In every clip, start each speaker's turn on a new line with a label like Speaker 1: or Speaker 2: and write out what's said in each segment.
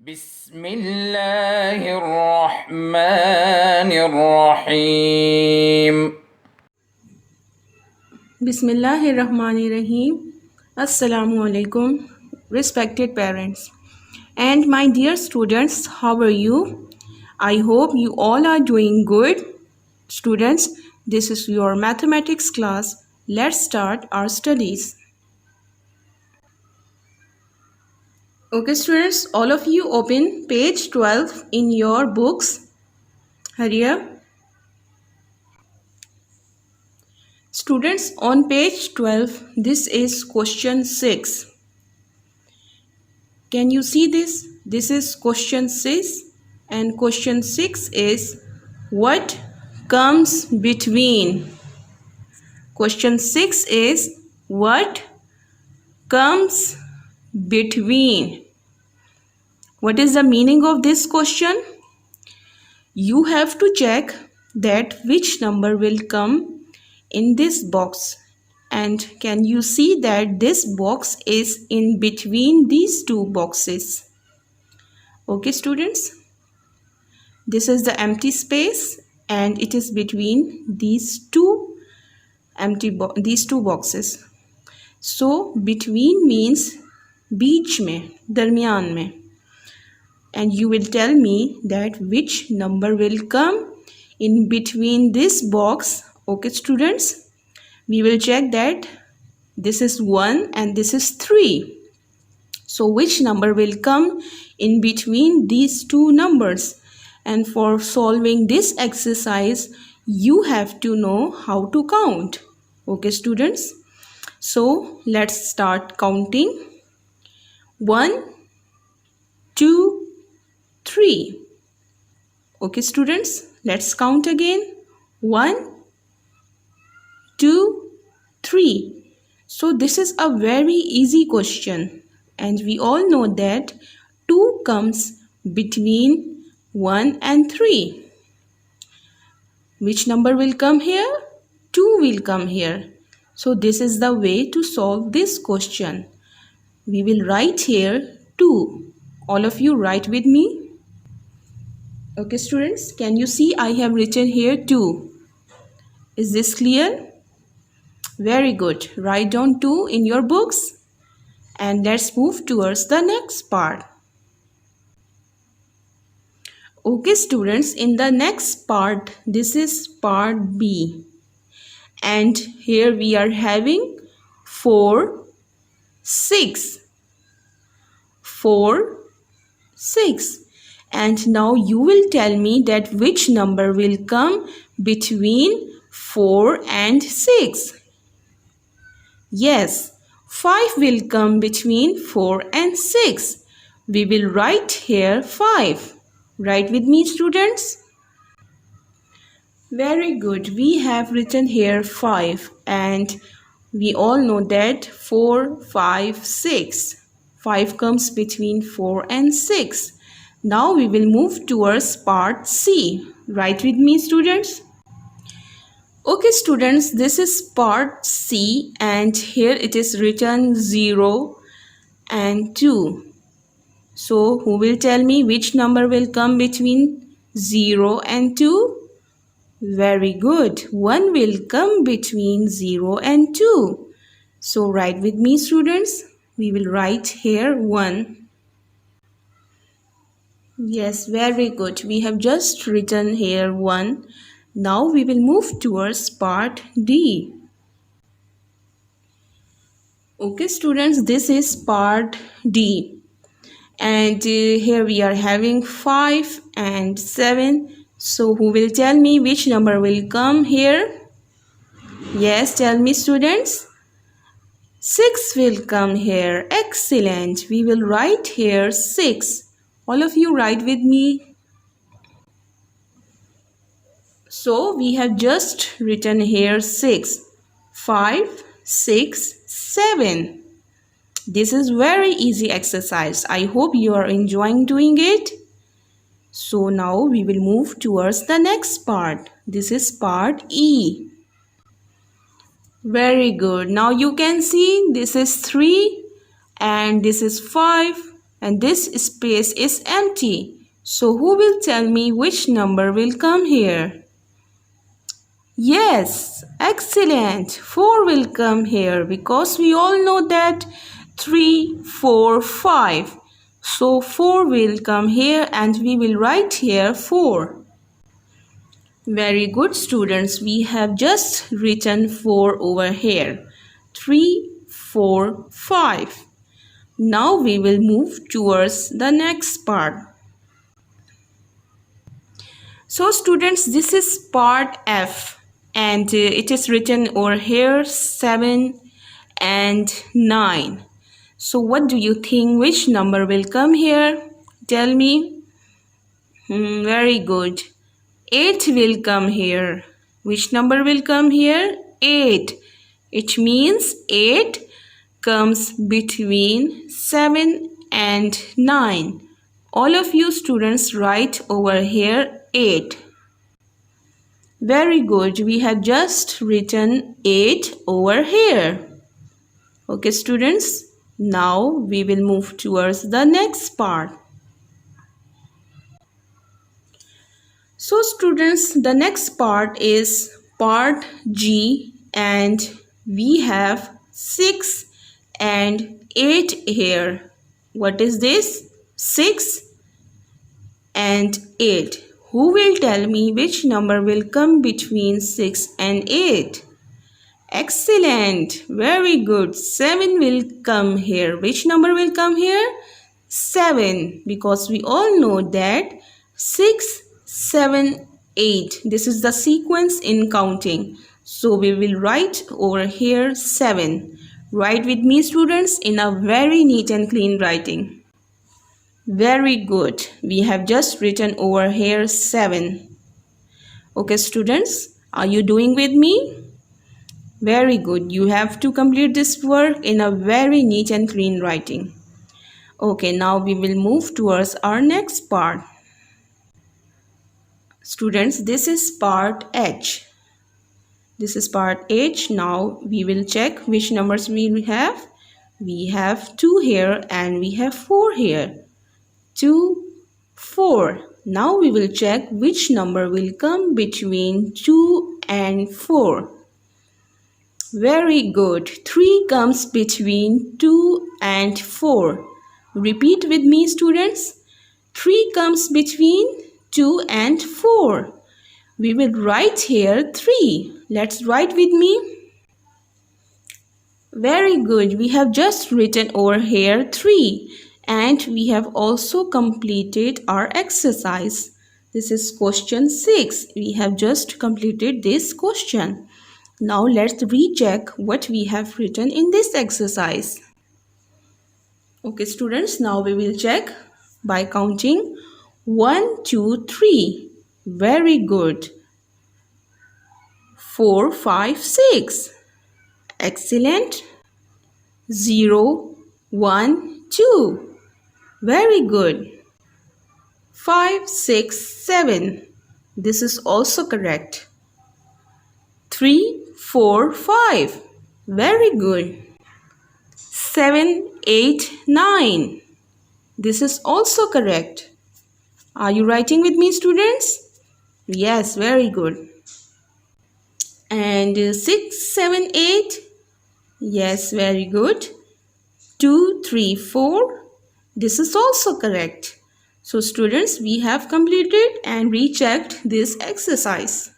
Speaker 1: بسم الله الرحمن الرحيم.
Speaker 2: Bismillahirrahmanirrahim. Assalamu alaikum, respected parents. And my dear students, how are you? I hope you all are doing good. Students, this is your mathematics class. Let's start our studies. Okay, students, all of you open page 12 in your books. Hurry up. Students, on page 12, this is question 6. Can you see this? This is question 6 and question 6 is what comes between? Question 6 is what comes between? What is the meaning of this question? You have to check that which number will come in this box. And can you see that this box is in between these two boxes? Okay, students, this is the empty space and it is between these two boxes. So between means बीच में, दरमियान में. And you will tell me that which number will come in between this box. Okay, students, we will check that this is 1 and this is 3. So which number will come in between these two numbers? And for solving this exercise, you have to know how to count. Okay, students? So let's start counting. 1, 2, 3. Okay, students, let's count again. 1, 2, 3. So this is a very easy question. And we all know that 2 comes between 1 and 3. Which number will come here? 2 will come here. So this is the way to solve this question. We will write here 2. All of you write with me. Okay, students, can you see I have written here 2? Is this clear? Very good. Write down 2 in your books. And let's move towards the next part. Okay, students, in the next part, this is part B. And here we are having 4, 6. 4, 6. And now you will tell me that which number will come between 4 and 6. Yes, 5 will come between 4 and 6. We will write here 5. Write with me, students. Very good. We have written here 5 and we all know that 4, 5, 6. 5 comes between 4 and 6. Now we will move towards part C. Write with me, students. Okay, students, this is part C and here it is written 0 and 2. So who will tell me which number will come between 0 and 2? Very good. 1 will come between 0 and 2. So write with me, students. We will write here 1. Yes, very good. We have just written here 1. Now we will move towards part D. Okay, students, this is part D. And here we are having 5 and 7. So who will tell me which number will come here? Yes, tell me, students. 6 will come here. Excellent. We will write here 6. All of you write with me. So we have just written here 6. 5, 6, 7. This is very easy exercise. I hope you are enjoying doing it. So now we will move towards the next part. This is part E. Very good. Now you can see this is 3 and this is 5 and this space is empty. So who will tell me which number will come here? Yes, excellent. 4 will come here because we all know that 3, 4, 5. So 4 will come here and we will write here 4. Very good, students. We have just written 4 over here. 3, 4, 5. Now we will move towards the next part. So students, this is part F and it is written over here 7 and 9. So what do you think, which number will come here? Tell me. Very good. 8 will come here. Which number will come here? 8. It means 8 comes between 7 and 9. All of you students write over here 8. Very good. We have just written 8 over here. Okay, students. Now we will move towards the next part. So students, the next part is part G and we have 6 and 8 here. What is this? 6 and 8. Who will tell me which number will come between 6 and 8? Excellent. Very good. 7 will come here. Which number will come here? 7. Because we all know that 6, 7, 8. This is the sequence in counting. So we will write over here 7. Write with me, students, in a very neat and clean writing. Very good. We have just written over here 7. Okay, students, are you doing with me? Very good. You have to complete this work in a very neat and clean writing. Okay, now we will move towards our next part. Students, this is part H. This is part H. Now we will check which numbers we have. We have 2 here and we have 4 here. 2, 4. Now we will check which number will come between 2 and 4. Very good. 3 comes between 2 and 4. Repeat with me, students. 3 comes between 2 and 4. We will write here 3. Let's write with me. Very good. We have just written over here 3. And we have also completed our exercise. This is question 6. We have just completed this question. Now let's recheck what we have written in this exercise. Okay, students, now we will check by counting 1, 2, 3. Very good. 4, 5, 6. Excellent. 0, 1, 2. Very good. 5, 6, 7. This is also correct. 3, 4, 5. Very good. 7, 8, 9. This is also correct. Are you writing with me, students? Yes, very good. And 6, 7, 8. Yes, very good. 2, 3, 4. This is also correct. So students, we have completed and rechecked this exercise.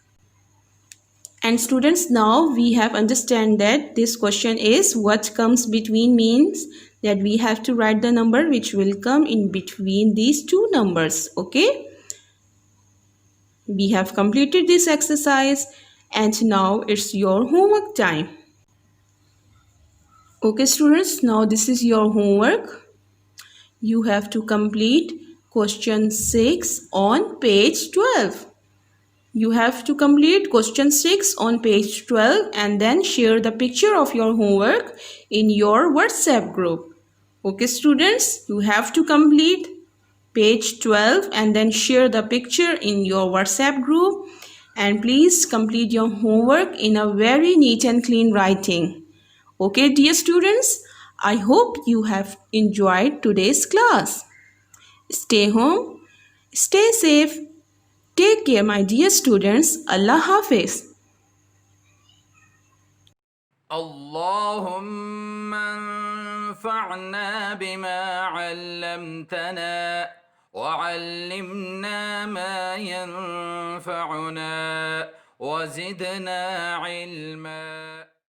Speaker 2: And students, now we have understand that this question is what comes between means that we have to write the number which will come in between these two numbers. Okay. We have completed this exercise and now it's your homework time. Okay students, now this is your homework. You have to complete question 6 on page 12. You have to complete question 6 on page 12 and then share the picture of your homework in your WhatsApp group. Okay students, you have to complete page 12 and then share the picture in your WhatsApp group. And please complete your homework in a very neat and clean writing. Okay dear students, I hope you have enjoyed today's class. Stay home, stay safe. Take care, my dear students. Allah Hafiz.
Speaker 1: اللهم انفعنا بما علمتنا وعلمنا ما ينفعنا وزدنا علما.